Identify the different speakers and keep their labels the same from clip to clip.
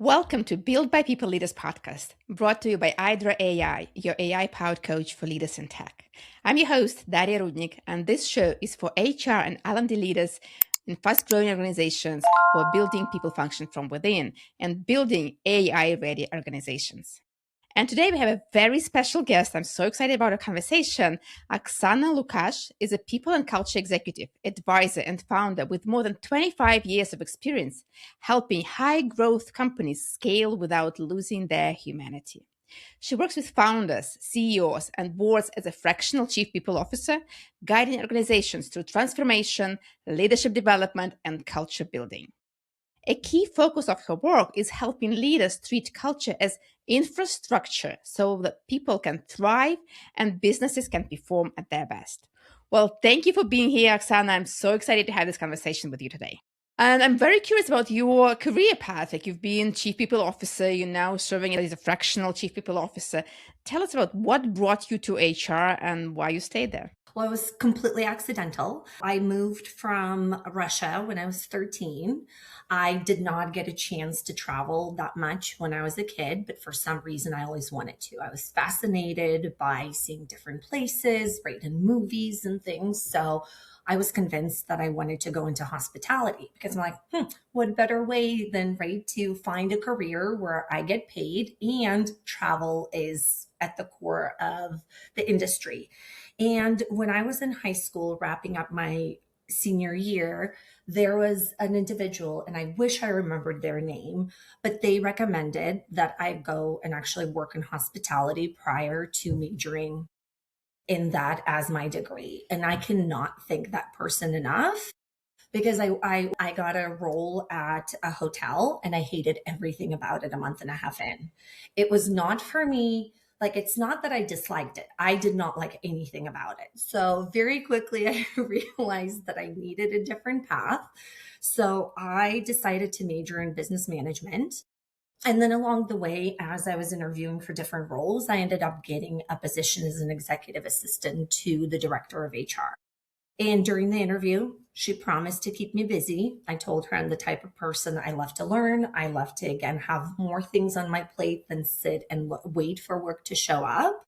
Speaker 1: Welcome to Build by People Leaders podcast, brought to you by Hydra AI, your AI-powered coach for leaders in tech. I'm your host, Daria Rudnik, and this show is for HR and L&D leaders in fast-growing organizations who are building people function from within and building AI-ready organizations. And today we have a very special guest. I'm so excited about our conversation. Oksana Lukash is a people and culture executive, advisor, and founder with more than 25 years of experience helping high growth companies scale without losing their humanity. She works with founders, CEOs, and boards as a fractional chief people officer, guiding organizations through transformation, leadership development, and culture building. A key focus of her work is helping leaders treat culture as infrastructure so that people can thrive and businesses can perform at their best. Well, thank you for being here, Oksana. I'm so excited to have this conversation with you today. And I'm very curious about your career path. Like you've been chief people officer, you're now serving as a fractional chief people officer. Tell us about what brought you to HR and why you stayed there.
Speaker 2: Well, it was completely accidental. I moved from Russia when I was 13. I did not get a chance to travel that much when I was a kid, but for some reason I always wanted to. I was fascinated by seeing different places, right, in movies and things. So I was convinced that I wanted to go into hospitality because I'm like, what better way than, right, to find a career where I get paid and travel is at the core of the industry. And when I was in high school, wrapping up my senior year, there was an individual, and I wish I remembered their name, but they recommended that I go and actually work in hospitality prior to majoring in that as my degree. And I cannot thank that person enough because I got a role at a hotel and I hated everything about it a month and a half in. It was not for me. Like, it's not that I disliked it. I did not like anything about it. So very quickly, I realized that I needed a different path. So I decided to major in business management. And then along the way, as I was interviewing for different roles, I ended up getting a position as an executive assistant to the director of HR. And during the interview, she promised to keep me busy. I told her I'm the type of person I love to learn. I love to, again, have more things on my plate than sit and wait for work to show up.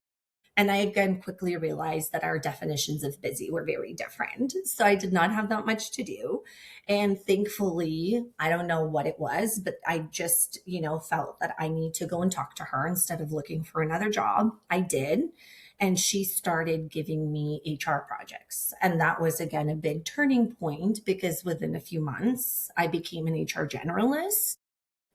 Speaker 2: And I again quickly realized that our definitions of busy were very different. So I did not have that much to do. And thankfully, I don't know what it was, but I just, felt that I need to go and talk to her instead of looking for another job. I did. And she started giving me HR projects. And that was, again, a big turning point because within a few months, I became an HR generalist.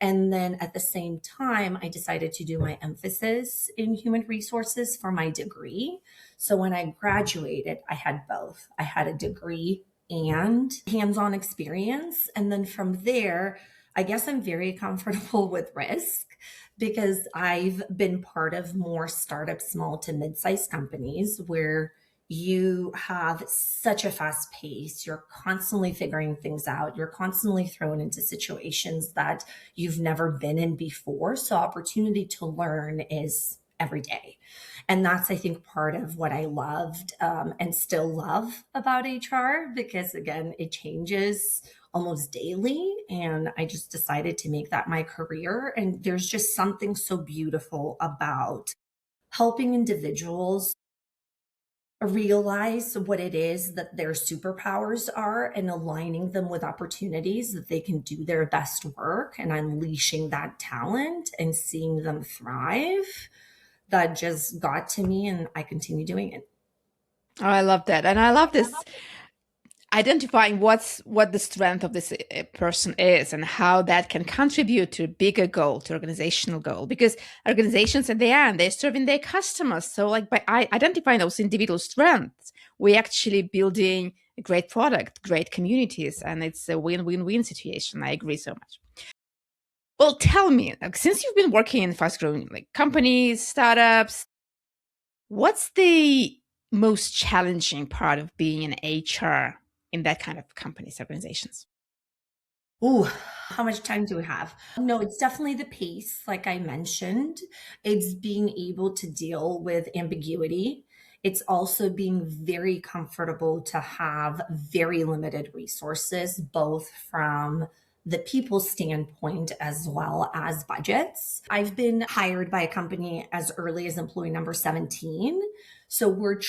Speaker 2: And then at the same time, I decided to do my emphasis in human resources for my degree. So when I graduated, I had both. I had a degree and hands-on experience. And then from there, I guess I'm very comfortable with risk because I've been part of more startup, small to mid-sized companies where you have such a fast pace. You're constantly figuring things out. You're constantly thrown into situations that you've never been in before. So opportunity to learn is every day. And that's, I think, part of what I loved and still love about HR because, again, it changes almost daily. And I just decided to make that my career. And there's just something so beautiful about helping individuals realize what it is that their superpowers are and aligning them with opportunities that they can do their best work and unleashing that talent and seeing them thrive. That just got to me and I continue doing it.
Speaker 1: Oh, I love that. And I love this identifying what the strength of this person is and how that can contribute to a bigger goal, to organizational goal, because organizations at the end, they're serving their customers. So like by identifying those individual strengths, we're actually building a great product, great communities, and it's a win-win-win situation. I agree so much. Well, tell me, like, since you've been working in fast-growing like companies, startups, what's the most challenging part of being an HR in that kind of companies, organizations?
Speaker 2: Ooh, how much time do we have? No, it's definitely the pace, like I mentioned. It's being able to deal with ambiguity. It's also being very comfortable to have very limited resources, both from the people standpoint as well as budgets. I've been hired by a company as early as employee number 17. So we're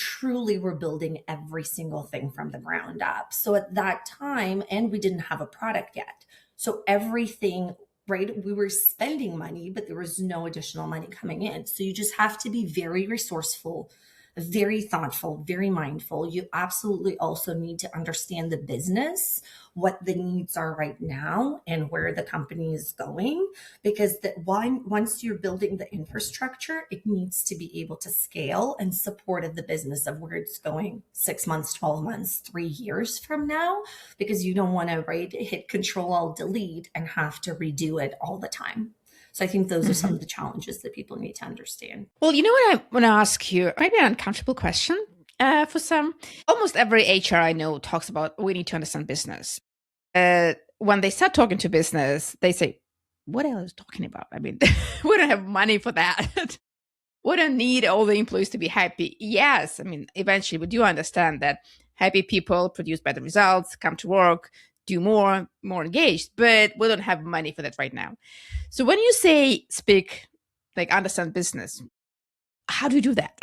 Speaker 2: building every single thing from the ground up. So at that time, and we didn't have a product yet. So everything, right? We were spending money, but there was no additional money coming in. So you just have to be very resourceful, very thoughtful, very mindful. You absolutely also need to understand the business, what the needs are right now, and where the company is going. Because once you're building the infrastructure, it needs to be able to scale and support the business of where it's going 6 months, 12 months, 3 years from now. Because you don't want to hit Control Alt Delete and have to redo it all the time. So I think those are some of the challenges that people need to understand.
Speaker 1: Well, you know what I want to ask you? Maybe an uncomfortable question for some. Almost every HR I know talks about we need to understand business. When they start talking to business, they say, what are you talking about? I mean, we don't have money for that. We don't need all the employees to be happy. Yes, I mean, eventually we do understand that happy people produce better results, come to work, do more engaged, but we don't have money for that right now. So when you say understand business, how do you do that?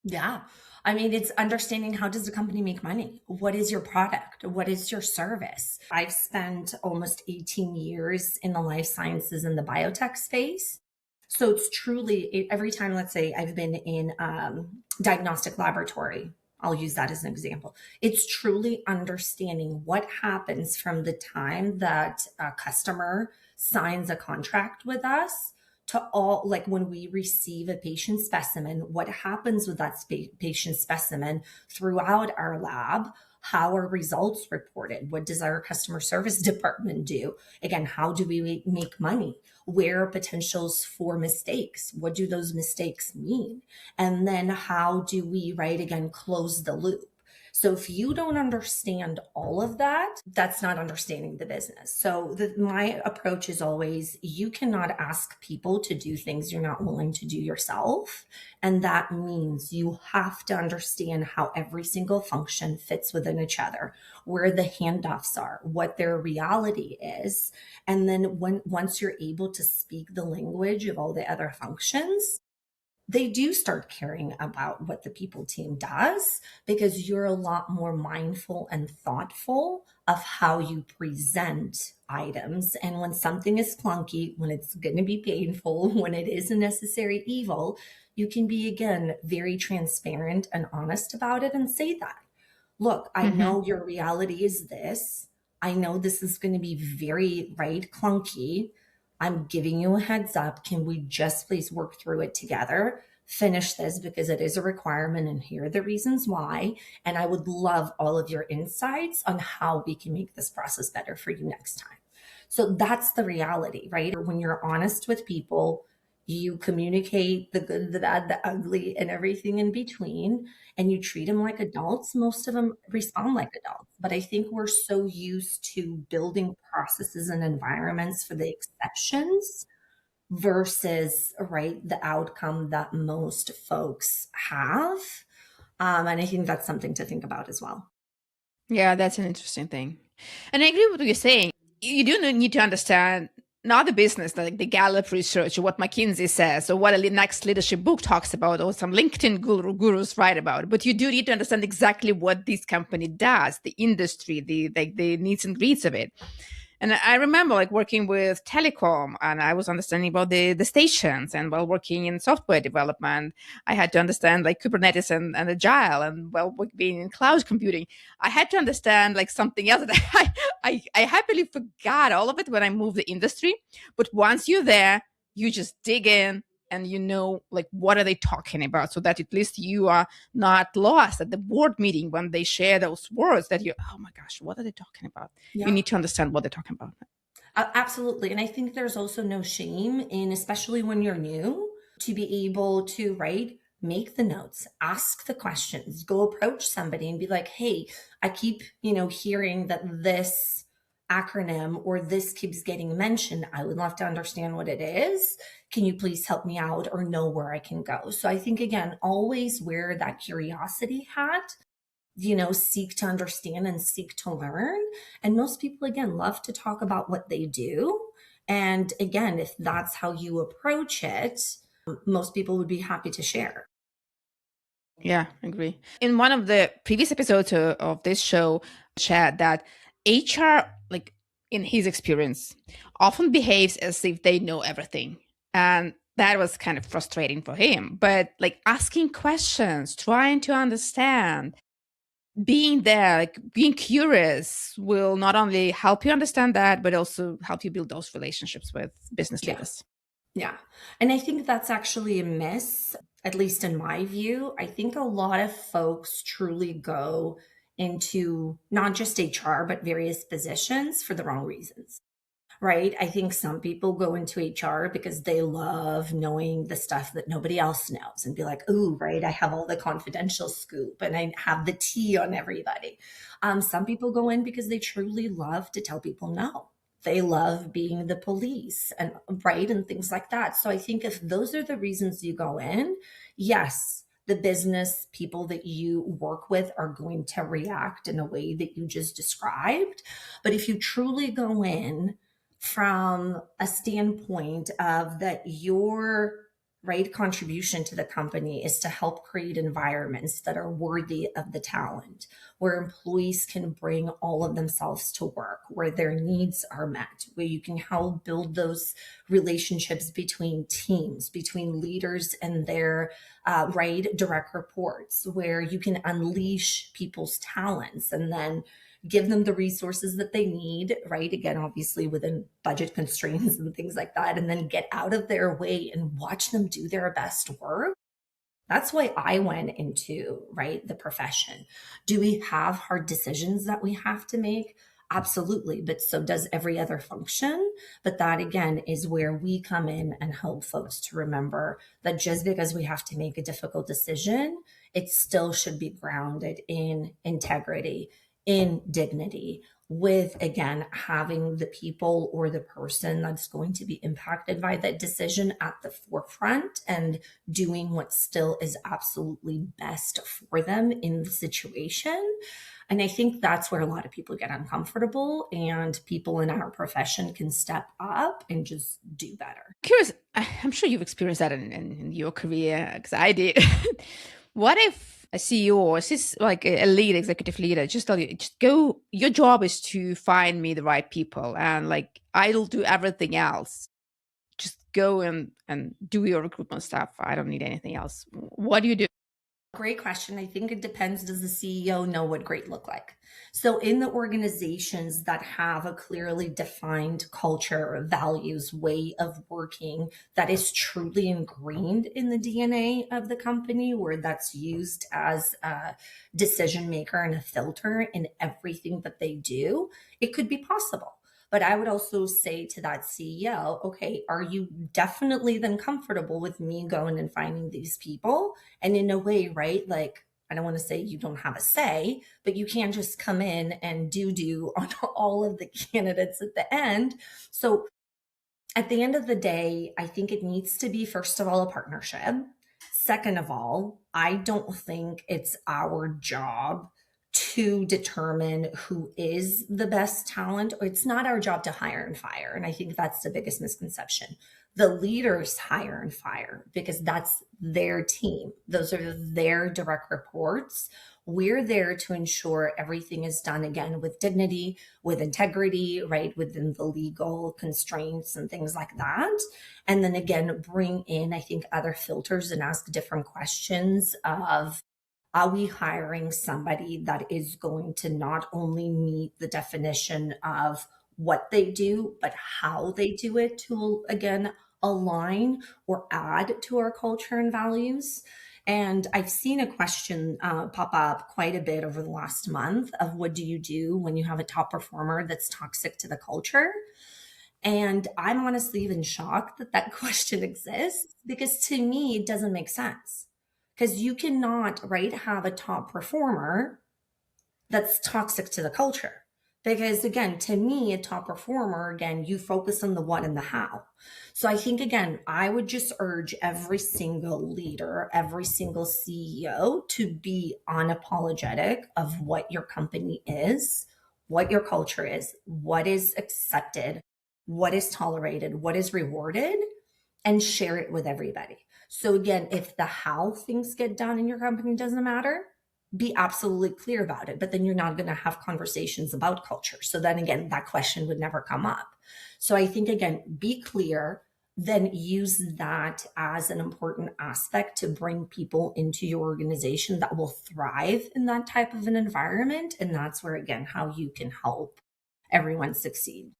Speaker 2: Yeah. I mean, it's understanding, how does the company make money? What is your product? What is your service? I've spent almost 18 years in the life sciences and the biotech space. So it's truly, every time, let's say I've been in diagnostic laboratory, I'll use that as an example. It's truly understanding what happens from the time that a customer signs a contract with us to all, like when we receive a patient specimen, what happens with that patient specimen throughout our lab, how are results reported, what does our customer service department do, again, how do we make money, where are potentials for mistakes, what do those mistakes mean, and then how do we close the loop. So if you don't understand all of that, that's not understanding the business. So my approach is always, you cannot ask people to do things you're not willing to do yourself. And that means you have to understand how every single function fits within each other, where the handoffs are, what their reality is. And then once you're able to speak the language of all the other functions, they do start caring about what the people team does, because you're a lot more mindful and thoughtful of how you present items. And when something is clunky, when it's going to be painful, when it is a necessary evil, you can be, again, very transparent and honest about it and say that, look, I know your reality is this. I know this is going to be very clunky. I'm giving you a heads up. Can we just please work through it together? Finish this because it is a requirement, and here are the reasons why. And I would love all of your insights on how we can make this process better for you next time. So that's the reality, right? When you're honest with people, you communicate the good, the bad, the ugly, and everything in between, and you treat them like adults. Most of them respond like adults. But I think we're so used to building processes and environments for the exceptions versus the outcome that most folks have. And I think that's something to think about as well.
Speaker 1: Yeah, that's an interesting thing. And I agree with what you're saying. You do need to understand not the business, like the Gallup research or what McKinsey says or what a next leadership book talks about or some LinkedIn gurus write about. But you do need to understand exactly what this company does, the industry, the needs and needs of it. And I remember working with telecom, and I was understanding about the stations. And while working in software development, I had to understand Kubernetes and Agile. And while being in cloud computing, I had to understand something else that I happily forgot all of it when I moved the industry. But once you're there, you just dig in and what are they talking about, so that at least you are not lost at the board meeting when they share those words that oh my gosh, what are they talking about?
Speaker 2: Yeah.
Speaker 1: You need to understand what they're talking about.
Speaker 2: Absolutely. And I think there's also no shame in, especially when you're new, to be able to make the notes, ask the questions, go approach somebody and be like, hey, I keep hearing that this acronym or this keeps getting mentioned. I would love to understand what it is. Can you please help me out or know where I can go? So I think, again, always wear that curiosity hat seek to understand and seek to learn. And most people, again, love to talk about what they do. And again, if that's how you approach it, most people would be happy to share.
Speaker 1: Yeah, I agree. In one of the previous episodes of this show, shared that HR, like in his experience, often behaves as if they know everything. And that was kind of frustrating for him. But like asking questions, trying to understand, being there, like being curious will not only help you understand that, but also help you build those relationships with business
Speaker 2: Yeah.
Speaker 1: leaders.
Speaker 2: Yeah. And I think that's actually a miss, at least in my view. I think a lot of folks truly go into not just HR, but various positions for the wrong reasons. Right. I think some people go into HR because they love knowing the stuff that nobody else knows and be like, ooh, right. I have all the confidential scoop and I have the tea on everybody. Some people go in because they truly love to tell people no. They love being the police and right and things like that. So I think if those are the reasons you go in, yes, the business people that you work with are going to react in a way that you just described. But if you truly go in from a standpoint of that your right contribution to the company is to help create environments that are worthy of the talent, where employees can bring all of themselves to work, where their needs are met, where you can help build those relationships between teams, between leaders and their right direct reports, where you can unleash people's talents and then give them the resources that they need, right? Again, obviously within budget constraints and things like that, and then get out of their way and watch them do their best work. That's why I went into, right, the profession. Do we have hard decisions that we have to make? Absolutely. But so does every other function. But that again is where we come in and help folks to remember that just because we have to make a difficult decision, it still should be grounded in integrity, in dignity, with again having the people or the person that's going to be impacted by that decision at the forefront and doing what still is absolutely best for them in the situation. And I think that's where a lot of people get uncomfortable, and people in our profession can step up and just do better.
Speaker 1: Curious, I'm sure you've experienced that in your career, because I did. What if a CEO or like a lead executive leader just tell you, just go, your job is to find me the right people, and like I'll do everything else. Just go and do your recruitment stuff. I don't need anything else. What do you do?
Speaker 2: Great question. I think it depends. Does the CEO know what great look like? So in the organizations that have a clearly defined culture, values, way of working that is truly ingrained in the DNA of the company, where that's used as a decision maker and a filter in everything that they do, it could be possible. But I would also say to that CEO, okay, are you definitely then comfortable with me going and finding these people? And in a way, right, like I don't want to say you don't have a say, but you can't just come in and do on all of the candidates at the end. So at the end of the day, I think it needs to be, first of all, a partnership. Second of all, I don't think it's our job to determine who is the best talent, or it's not our job to hire and fire. And I think that's the biggest misconception. The leaders hire and fire because that's their team, those are their direct reports. We're there to ensure everything is done again with dignity, with integrity, right, within the legal constraints and things like that. And then again, bring in, I think, other filters and ask different questions of, are we hiring somebody that is going to not only meet the definition of what they do, but how they do it to, again, align or add to our culture and values? And I've seen a question pop up quite a bit over the last month of what do you do when you have a top performer that's toxic to the culture? And I'm honestly even shocked that that question exists, because to me, it doesn't make sense. Because you cannot, right, have a top performer that's toxic to the culture. Because again, to me, a top performer, again, you focus on the what and the how. So I think, again, I would just urge every single leader, every single CEO to be unapologetic of what your company is, what your culture is, what is accepted, what is tolerated, what is rewarded, and share it with everybody. So again, if the how things get done in your company doesn't matter, be absolutely clear about it. But then you're not going to have conversations about culture. So then again, that question would never come up. So I think, again, be clear, then use that as an important aspect to bring people into your organization that will thrive in that type of an environment. And that's where, again, how you can help everyone succeed.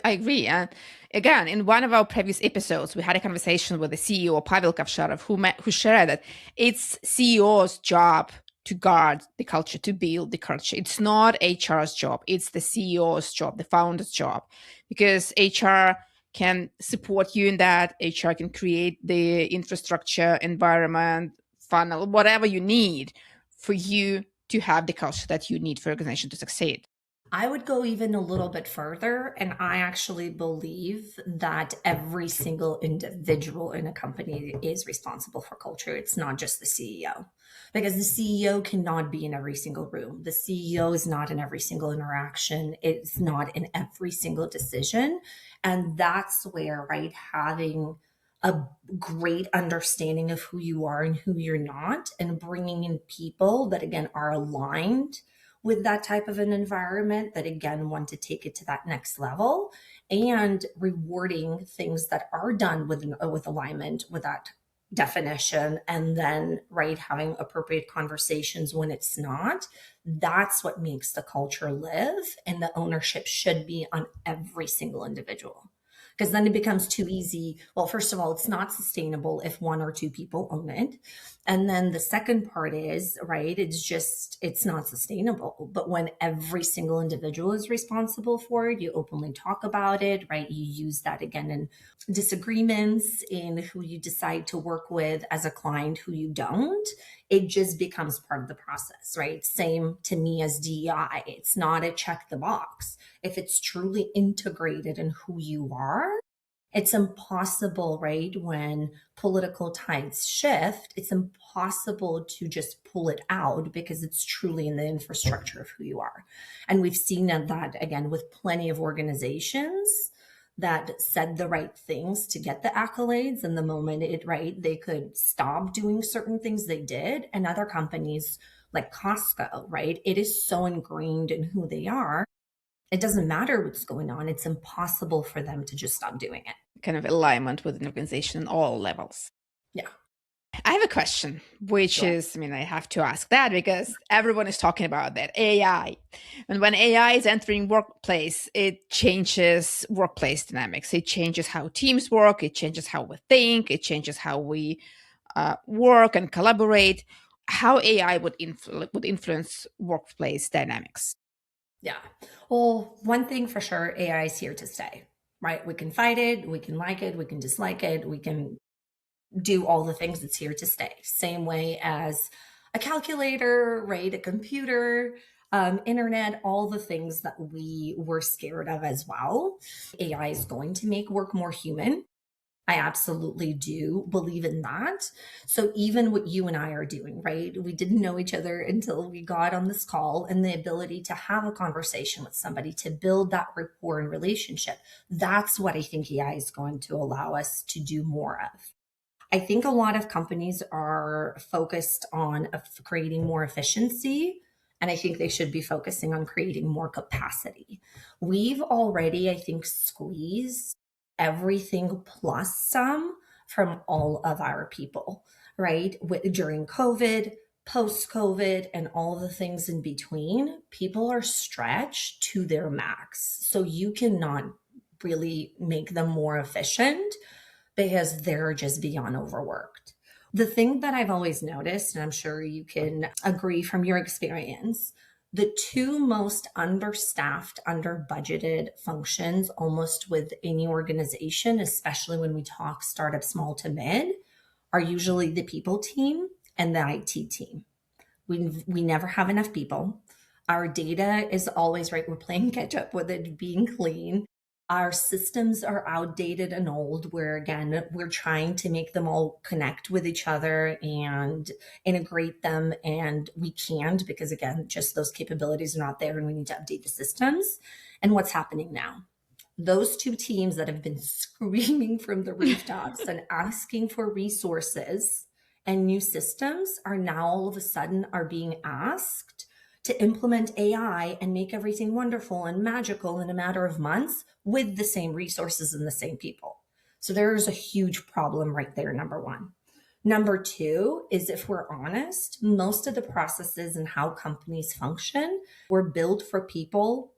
Speaker 1: I agree. And again, in one of our previous episodes, we had a conversation with the CEO, Pavel Kavsharov, who shared that it's CEO's job to guard the culture, to build the culture. It's not HR's job. It's the CEO's job, the founder's job, because HR can support you in that. HR can create the infrastructure, environment, funnel, whatever you need for you to have the culture that you need for your organization to succeed.
Speaker 2: I would go even a little bit further, and I actually believe that every single individual in a company is responsible for culture. It's not just the CEO, because the CEO cannot be in every single room. The CEO is not in every single interaction, it's not in every single decision. And that's where, right, having a great understanding of who you are and who you're not, and bringing in people that, again, are aligned with that type of an environment, that again want to take it to that next level, and rewarding things that are done with alignment with that definition, and then, right, having appropriate conversations when it's not. That's what makes the culture live, and the ownership should be on every single individual, because then it becomes too easy. Well, first of all, it's not sustainable if one or two people own it. And then the second part is, right, it's not sustainable. But when every single individual is responsible for it, you openly talk about it, right? You use that again in disagreements, in who you decide to work with as a client, who you don't. It just becomes part of the process, right? Same to me as DEI. It's not a check the box. If it's truly integrated in who you are, it's impossible, right? When political tides shift, it's impossible to just pull it out, because it's truly in the infrastructure of who you are. And we've seen that again with plenty of organizations that said the right things to get the accolades, and the moment they could stop doing certain things, they did. And other companies like Costco, right, it is so ingrained in who they are, it doesn't matter what's going on. It's impossible for them to just stop doing it.
Speaker 1: Kind of alignment with an organization on all levels.
Speaker 2: Yeah.
Speaker 1: I have a question, which
Speaker 2: Sure.
Speaker 1: is, I have to ask that because everyone is talking about that AI. And when AI is entering workplace, it changes workplace dynamics. It changes how teams work. It changes how we think. It changes how we work and collaborate. How AI would influence workplace dynamics.
Speaker 2: Yeah. Well, one thing for sure, AI is here to stay, right? We can fight it, we can like it, we can dislike it, we can do all the things. It's here to stay. Same way as a calculator, right? A computer, internet, all the things that we were scared of as well. AI is going to make work more human. I absolutely do believe in that. So even what you and I are doing, right? We didn't know each other until we got on this call, and the ability to have a conversation with somebody, to build that rapport and relationship. That's what I think AI is going to allow us to do more of. I think a lot of companies are focused on creating more efficiency, and I think they should be focusing on creating more capacity. We've already, I think, squeezed everything plus some from all of our people, right? During COVID, post COVID, and all the things in between, people are stretched to their max. So you cannot really make them more efficient, because they're just beyond overworked. The thing that I've always noticed, and I'm sure you can agree from your experience, the two most understaffed, under budgeted functions almost with any organization, especially when we talk startup small to mid, are usually the people team and the IT team. We never have enough people. Our data is always right. We're playing catch up with it being clean. Our systems are outdated and old, where again, we're trying to make them all connect with each other and integrate them. And we can't because, again, just those capabilities are not there and we need to update the systems. And what's happening now? Those two teams that have been screaming from the rooftops and asking for resources and new systems are now all of a sudden are being asked to implement AI and make everything wonderful and magical in a matter of months with the same resources and the same people. So there's a huge problem right there, number one. Number two is, if we're honest, most of the processes and how companies function were built for people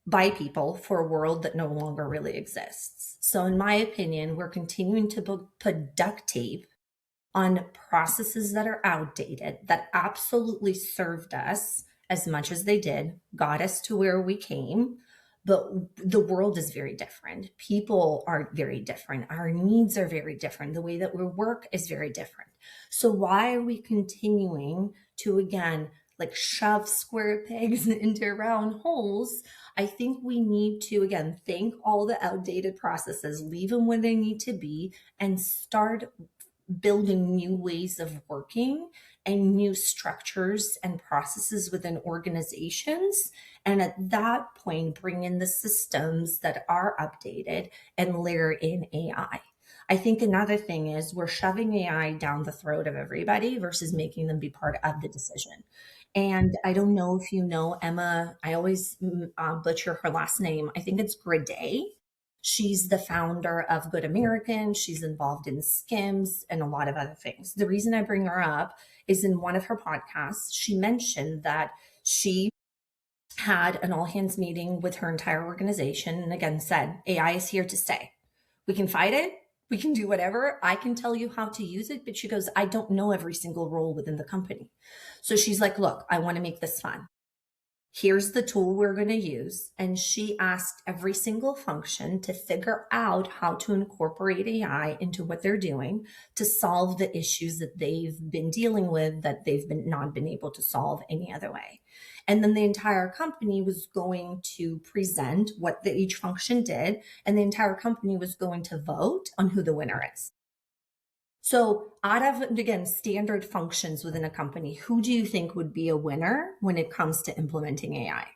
Speaker 2: by people for a world that no longer really exists. So in my opinion, we're continuing to put duct tape on processes that are outdated, that absolutely served us as much as they did, got us to where we came. But the world is very different. People are very different. Our needs are very different. The way that we work is very different. So why are we continuing to, again, like shove square pegs into round holes? I think we need to, again, think all the outdated processes, leave them where they need to be, and start building new ways of working and new structures and processes within organizations. And at that point, bring in the systems that are updated and layer in AI. I think another thing is we're shoving AI down the throat of everybody versus making them be part of the decision. And I don't know if you know Emma, I always butcher her last name. I think it's Gray. She's the founder of Good American. She's involved in Skims and a lot of other things. The reason I bring her up is in one of her podcasts, she mentioned that she had an all hands meeting with her entire organization and again said, AI is here to stay. We can fight it. We can do whatever. I can tell you how to use it. But she goes, I don't know every single role within the company. So she's like, look, I want to make this fun. Here's the tool we're going to use. And she asked every single function to figure out how to incorporate AI into what they're doing to solve the issues that they've been dealing with that they've not been able to solve any other way. And then the entire company was going to present what each function did, and the entire company was going to vote on who the winner is. So out of, again, standard functions within a company, who do you think would be a winner when it comes to implementing AI?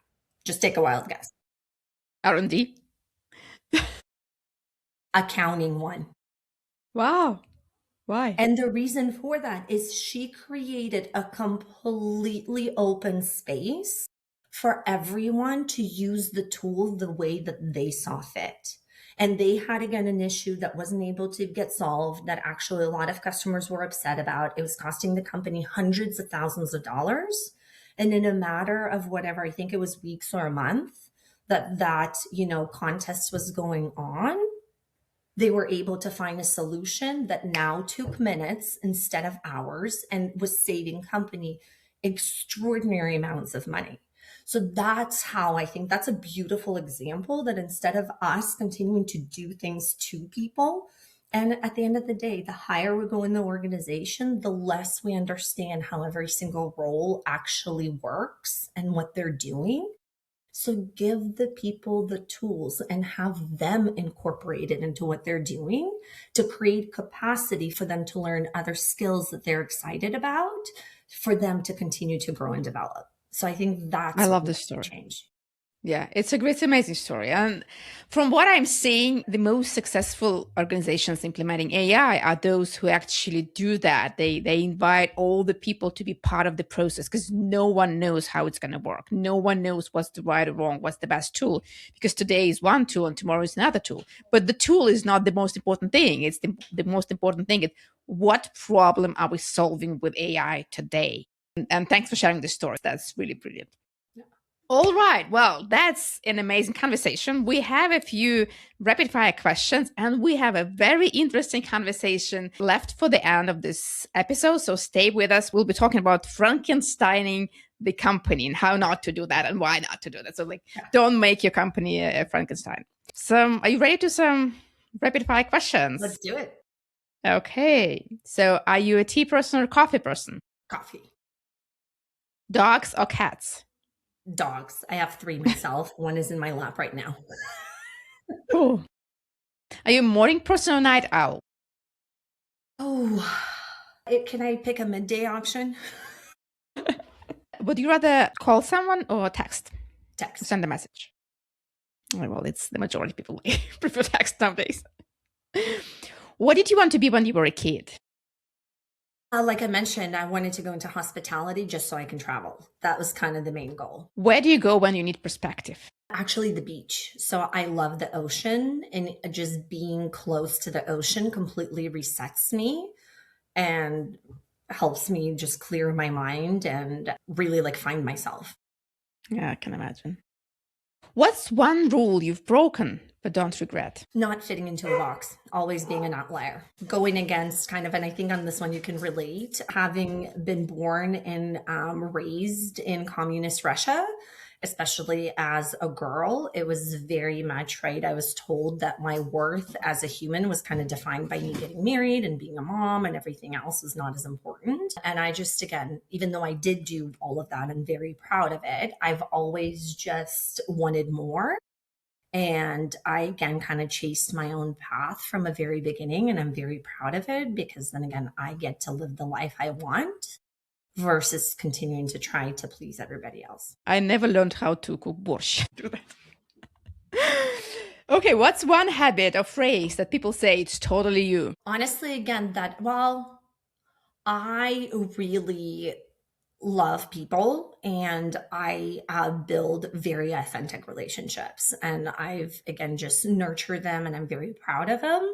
Speaker 2: Just take a wild guess.
Speaker 1: R&D.
Speaker 2: Accounting one.
Speaker 1: Wow. Why?
Speaker 2: And the reason for that is she created a completely open space for everyone to use the tool the way that they saw fit. And they had, again, an issue that wasn't able to get solved that actually a lot of customers were upset about. It was costing the company hundreds of thousands of dollars. And in a matter of whatever, I think it was weeks or a month that contest was going on, they were able to find a solution that now took minutes instead of hours and was saving company extraordinary amounts of money. So that's how I think that's a beautiful example that instead of us continuing to do things to people, and at the end of the day, the higher we go in the organization, the less we understand how every single role actually works and what they're doing. So give the people the tools and have them incorporate it into what they're doing to create capacity for them to learn other skills that they're excited about for them to continue to grow and develop. So I think that's
Speaker 1: I love this story.
Speaker 2: Change.
Speaker 1: Yeah, it's a great, amazing story. And from what I'm seeing, the most successful organizations implementing AI are those who actually do that. They invite all the people to be part of the process because no one knows how it's going to work. No one knows what's the right or wrong, what's the best tool, because today is one tool and tomorrow is another tool. But the tool is not the most important thing. It's the most important thing is what problem are we solving with AI today? And thanks for sharing this story. That's really brilliant. All right. Well, that's an amazing conversation. We have a few rapid fire questions and we have a very interesting conversation left for the end of this episode. So stay with us. We'll be talking about Frankensteining the company and how not to do that and why not to do that. So don't make your company a Frankenstein. So are you ready to some rapid fire questions?
Speaker 2: Let's do it.
Speaker 1: Okay. So are you a tea person or coffee person?
Speaker 2: Coffee.
Speaker 1: Dogs or cats?
Speaker 2: Dogs. I have three myself. One is in my lap right now.
Speaker 1: Oh. Are you a morning person or night owl?
Speaker 2: Oh, can I pick a midday option?
Speaker 1: Would you rather call someone or text?
Speaker 2: Text.
Speaker 1: Send a message. Well, it's the majority of people prefer text nowadays. What did you want to be when you were a kid?
Speaker 2: Like I mentioned, I wanted to go into hospitality just so I can travel. That was kind of the main goal.
Speaker 1: Where do you go when you need perspective?
Speaker 2: Actually, the beach. So I love the ocean, and just being close to the ocean completely resets me and helps me just clear my mind and really like find myself.
Speaker 1: Yeah, I can imagine. What's one rule you've broken but don't regret?
Speaker 2: Not fitting into a box, always being an outlier, going against kind of, and I think on this one you can relate, having been born and raised in communist Russia, especially as a girl, it was very much right. I was told that my worth as a human was kind of defined by me getting married and being a mom, and everything else was not as important. And I just, again, even though I did do all of that and very proud of it, I've always just wanted more. And I, again, kind of chased my own path from a very beginning. And I'm very proud of it because then again, I get to live the life I want versus continuing to try to please everybody else.
Speaker 1: I never learned how to cook borscht. Do that. Okay, what's one habit or phrase that people say it's totally you?
Speaker 2: Honestly, again, I really love people and I build very authentic relationships. And I've, again, just nurtured them and I'm very proud of them.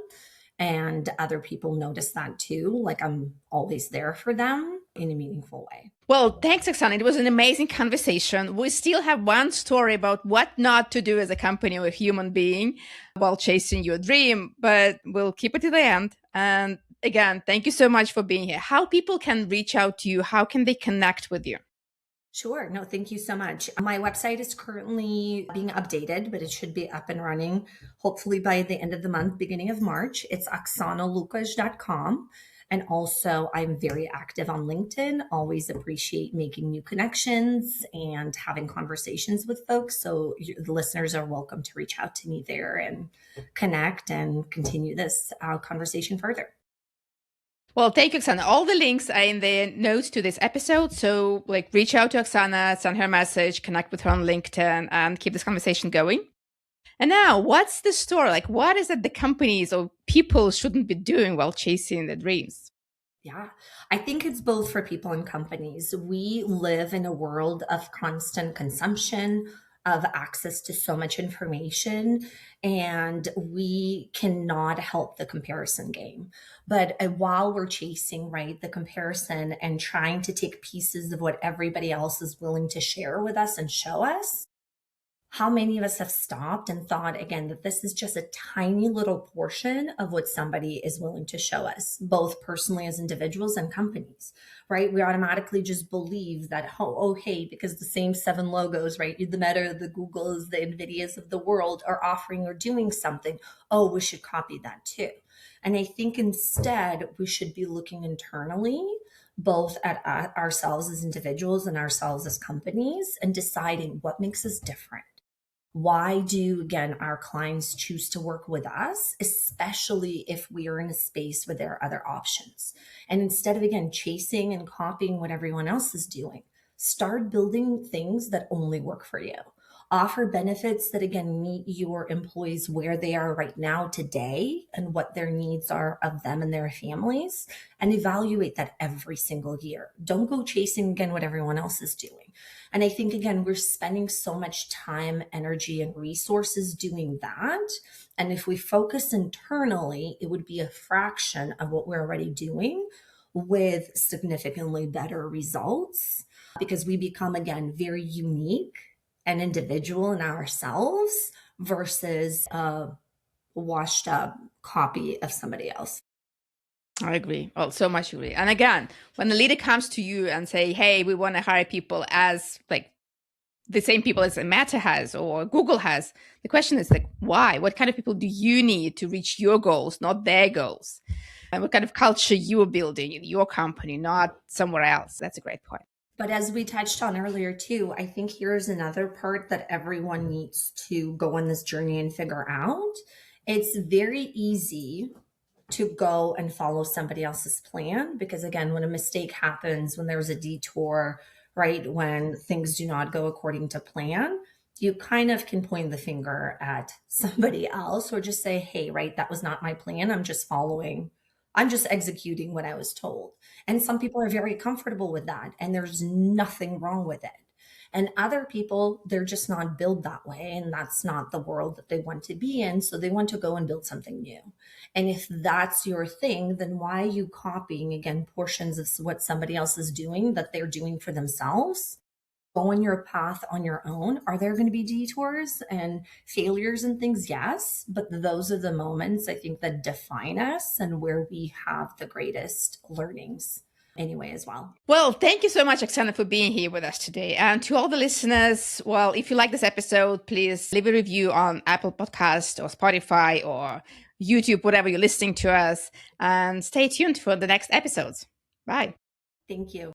Speaker 2: And other people notice that too. Like I'm always there for them in a meaningful way.
Speaker 1: Well, thanks, Oksana. It was an amazing conversation. We still have one story about what not to do as a company or a human being while chasing your dream, but we'll keep it to the end. And again, thank you so much for being here. How people can reach out to you? How can they connect with you?
Speaker 2: Sure. No, thank you so much. My website is currently being updated, but it should be up and running hopefully by the end of the month, beginning of March. It's oksanalukash.com. And also, I'm very active on LinkedIn, always appreciate making new connections and having conversations with folks. So the listeners are welcome to reach out to me there and connect and continue this conversation further.
Speaker 1: Well, thank you, Oksana. All the links are in the notes to this episode. So reach out to Oksana, send her a message, connect with her on LinkedIn and keep this conversation going. And now, what's the story? What is it the companies or people shouldn't be doing while chasing their dreams?
Speaker 2: Yeah, I think it's both for people and companies. We live in a world of constant consumption, of access to so much information, and we cannot help the comparison game. But while we're chasing, right, the comparison and trying to take pieces of what everybody else is willing to share with us and show us, how many of us have stopped and thought again that this is just a tiny little portion of what somebody is willing to show us, both personally as individuals and companies, right? We automatically just believe that, hey, because the same 7 logos, right? The Meta, the Googles, the NVIDIAs of the world are offering or doing something. Oh, we should copy that too. And I think instead we should be looking internally both at ourselves as individuals and ourselves as companies and deciding what makes us different. Why do, again, our clients choose to work with us, especially if we are in a space where there are other options? And instead of, again, chasing and copying what everyone else is doing, start building things that only work for you. Offer benefits that, again, meet your employees where they are right now today and what their needs are of them and their families, and evaluate that every single year. Don't go chasing, again, what everyone else is doing. And I think, again, we're spending so much time, energy, and resources doing that. And if we focus internally, it would be a fraction of what we're already doing with significantly better results because we become, again, very unique and individual in ourselves versus a washed up copy of somebody else.
Speaker 1: I agree. Oh, so much agree. And again, when the leader comes to you and say, hey, we want to hire people as the same people as Meta has or Google has, the question is why? What kind of people do you need to reach your goals, not their goals? And what kind of culture you are building in your company, not somewhere else? That's a great point.
Speaker 2: But as we touched on earlier too, I think here's another part that everyone needs to go on this journey and figure out. It's very easy to go and follow somebody else's plan because, again, when a mistake happens, when there's a detour, right, when things do not go according to plan, you kind of can point the finger at somebody else or just say, hey, right, that was not my plan. I'm just executing what I was told. And some people are very comfortable with that, and there's nothing wrong with it. And other people, they're just not built that way, and that's not the world that they want to be in. So they want to go and build something new. And if that's your thing, then why are you copying, again, portions of what somebody else is doing that they're doing for themselves? Go on your path on your own. Are there going to be detours and failures and things? Yes. But those are the moments I think that define us and where we have the greatest learnings anyway as well.
Speaker 1: Well, thank you so much, Oksana, for being here with us today. And to all the listeners, well, if you like this episode, please leave a review on Apple Podcast or Spotify or YouTube, whatever you're listening to us, and stay tuned for the next episodes. Bye.
Speaker 2: Thank you.